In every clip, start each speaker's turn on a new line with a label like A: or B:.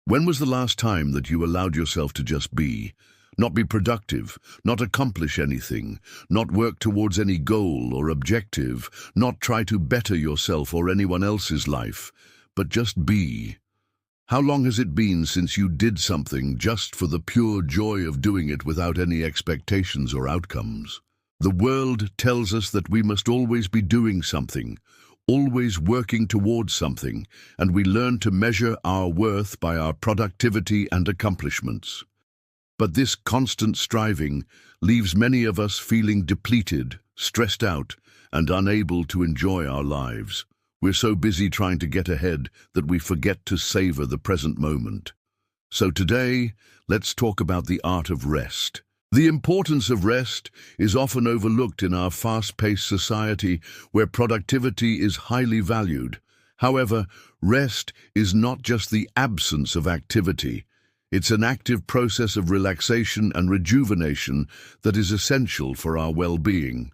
A: When was the last time that you allowed yourself to just be? Not be productive, not accomplish anything, not work towards any goal or objective, not try to better yourself or anyone else's life, but just be. How long has it been since you did something just for the pure joy of doing it without any expectations or outcomes? The world tells us that we must always be doing something, always working towards something, and we learn to measure our worth by our productivity and accomplishments. But this constant striving leaves many of us feeling depleted, stressed out, and unable to enjoy our lives. We're so busy trying to get ahead that we forget to savor the present moment. So today, let's talk about the art of rest. The importance of rest is often overlooked in our fast-paced society where productivity is highly valued. However, rest is not just the absence of activity. It's an active process of relaxation and rejuvenation that is essential for our well-being.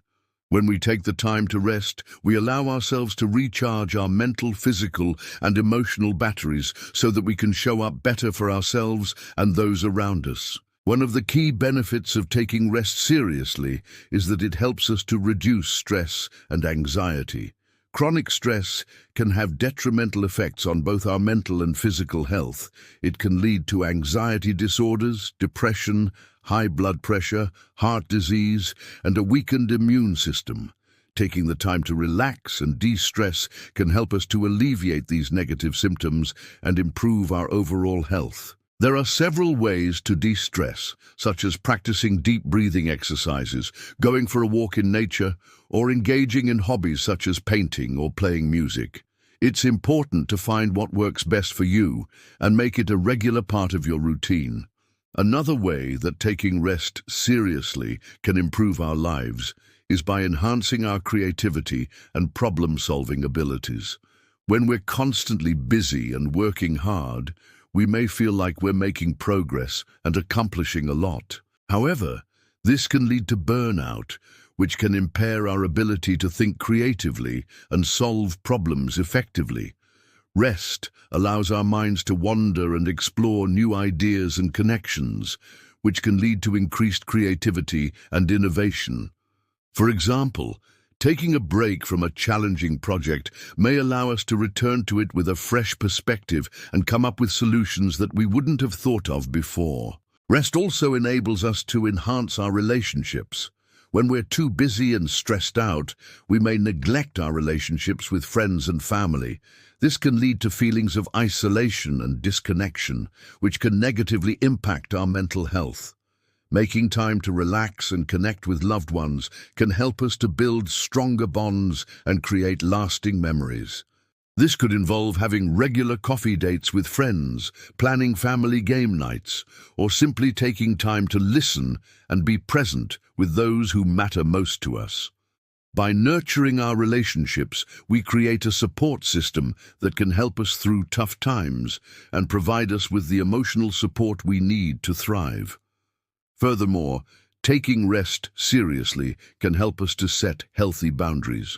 A: When we take the time to rest, we allow ourselves to recharge our mental, physical, and emotional batteries so that we can show up better for ourselves and those around us. One of the key benefits of taking rest seriously is that it helps us to reduce stress and anxiety. Chronic stress can have detrimental effects on both our mental and physical health. It can lead to anxiety disorders, depression, high blood pressure, heart disease, and a weakened immune system. Taking the time to relax and de-stress can help us to alleviate these negative symptoms and improve our overall health. There are several ways to de-stress, such as practicing deep breathing exercises, going for a walk in nature, or engaging in hobbies such as painting or playing music. It's important to find what works best for you and make it a regular part of your routine. Another way that taking rest seriously can improve our lives is by enhancing our creativity and problem-solving abilities. When we're constantly busy and working hard, we may feel like we're making progress and accomplishing a lot. However, this can lead to burnout, which can impair our ability to think creatively and solve problems effectively. Rest allows our minds to wander and explore new ideas and connections, which can lead to increased creativity and innovation. For example, taking a break from a challenging project may allow us to return to it with a fresh perspective and come up with solutions that we wouldn't have thought of before. Rest also enables us to enhance our relationships. When we're too busy and stressed out, we may neglect our relationships with friends and family. This can lead to feelings of isolation and disconnection, which can negatively impact our mental health. Making time to relax and connect with loved ones can help us to build stronger bonds and create lasting memories. This could involve having regular coffee dates with friends, planning family game nights, or simply taking time to listen and be present with those who matter most to us. By nurturing our relationships, we create a support system that can help us through tough times and provide us with the emotional support we need to thrive. Furthermore, taking rest seriously can help us to set healthy boundaries.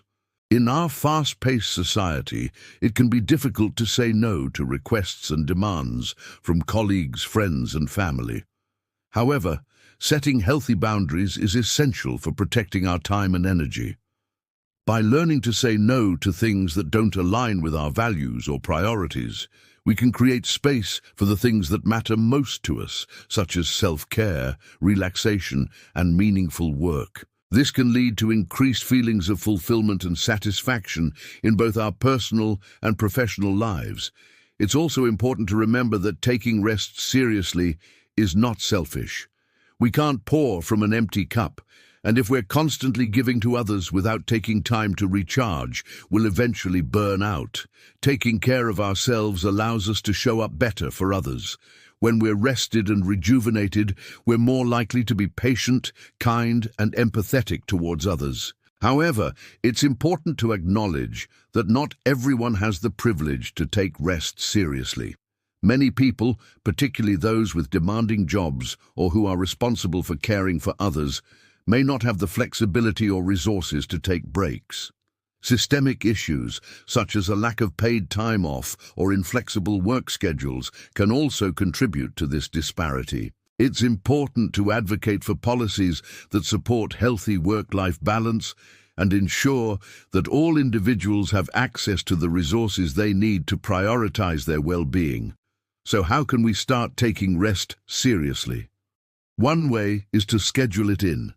A: In our fast-paced society, it can be difficult to say no to requests and demands from colleagues, friends, and family. However, setting healthy boundaries is essential for protecting our time and energy. By learning to say no to things that don't align with our values or priorities, we can create space for the things that matter most to us, such as self-care, relaxation, and meaningful work. This can lead to increased feelings of fulfillment and satisfaction in both our personal and professional lives. It's also important to remember that taking rest seriously is not selfish. We can't pour from an empty cup, and if we're constantly giving to others without taking time to recharge, we'll eventually burn out. Taking care of ourselves allows us to show up better for others. When we're rested and rejuvenated, we're more likely to be patient, kind, and empathetic towards others. However, it's important to acknowledge that not everyone has the privilege to take rest seriously. Many people, particularly those with demanding jobs or who are responsible for caring for others, may not have the flexibility or resources to take breaks. Systemic issues, such as a lack of paid time off or inflexible work schedules, can also contribute to this disparity. It's important to advocate for policies that support healthy work-life balance and ensure that all individuals have access to the resources they need to prioritize their well-being. So how can we start taking rest seriously? One way is to schedule it in.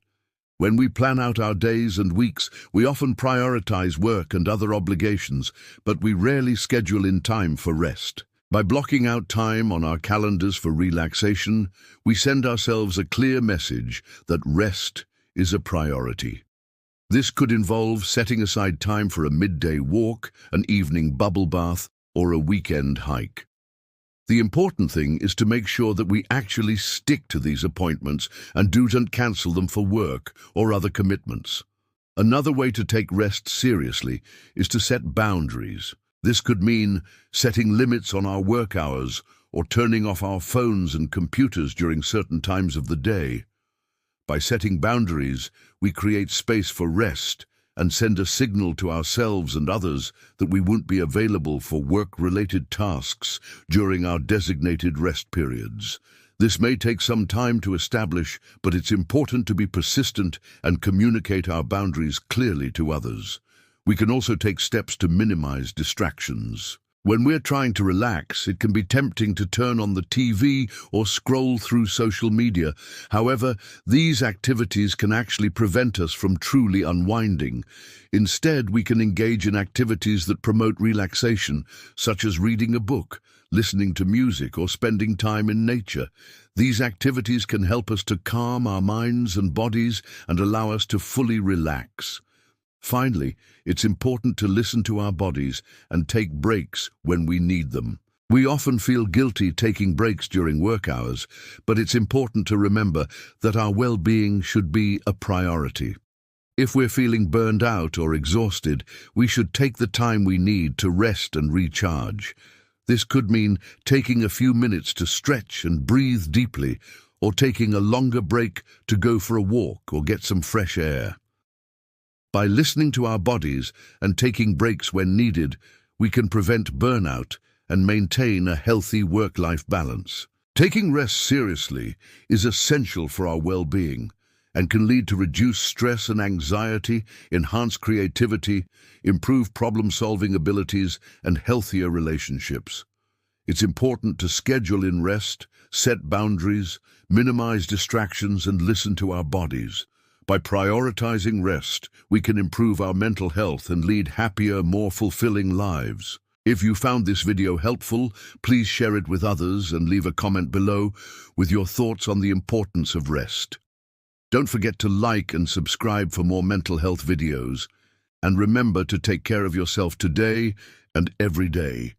A: When we plan out our days and weeks, we often prioritize work and other obligations, but we rarely schedule in time for rest. By blocking out time on our calendars for relaxation, we send ourselves a clear message that rest is a priority. This could involve setting aside time for a midday walk, an evening bubble bath, or a weekend hike. The important thing is to make sure that we actually stick to these appointments and don't cancel them for work or other commitments. Another way to take rest seriously is to set boundaries. This could mean setting limits on our work hours or turning off our phones and computers during certain times of the day. By setting boundaries, we create space for rest and send a signal to ourselves and others that we won't be available for work-related tasks during our designated rest periods. This may take some time to establish, but it's important to be persistent and communicate our boundaries clearly to others. We can also take steps to minimize distractions. When we're trying to relax, it can be tempting to turn on the TV or scroll through social media. However, these activities can actually prevent us from truly unwinding. Instead, we can engage in activities that promote relaxation, such as reading a book, listening to music, or spending time in nature. These activities can help us to calm our minds and bodies and allow us to fully relax. Finally, it's important to listen to our bodies and take breaks when we need them. We often feel guilty taking breaks during work hours, but it's important to remember that our well-being should be a priority. If we're feeling burned out or exhausted, we should take the time we need to rest and recharge. This could mean taking a few minutes to stretch and breathe deeply, or taking a longer break to go for a walk or get some fresh air. By listening to our bodies and taking breaks when needed, we can prevent burnout and maintain a healthy work-life balance. Taking rest seriously is essential for our well-being and can lead to reduced stress and anxiety, enhanced creativity, improved problem-solving abilities, and healthier relationships. It's important to schedule in rest, set boundaries, minimize distractions, and listen to our bodies. By prioritizing rest, we can improve our mental health and lead happier, more fulfilling lives. If you found this video helpful, please share it with others and leave a comment below with your thoughts on the importance of rest. Don't forget to like and subscribe for more mental health videos. And remember to take care of yourself today and every day.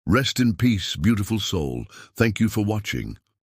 A: Rest in peace, beautiful soul. Thank you for watching.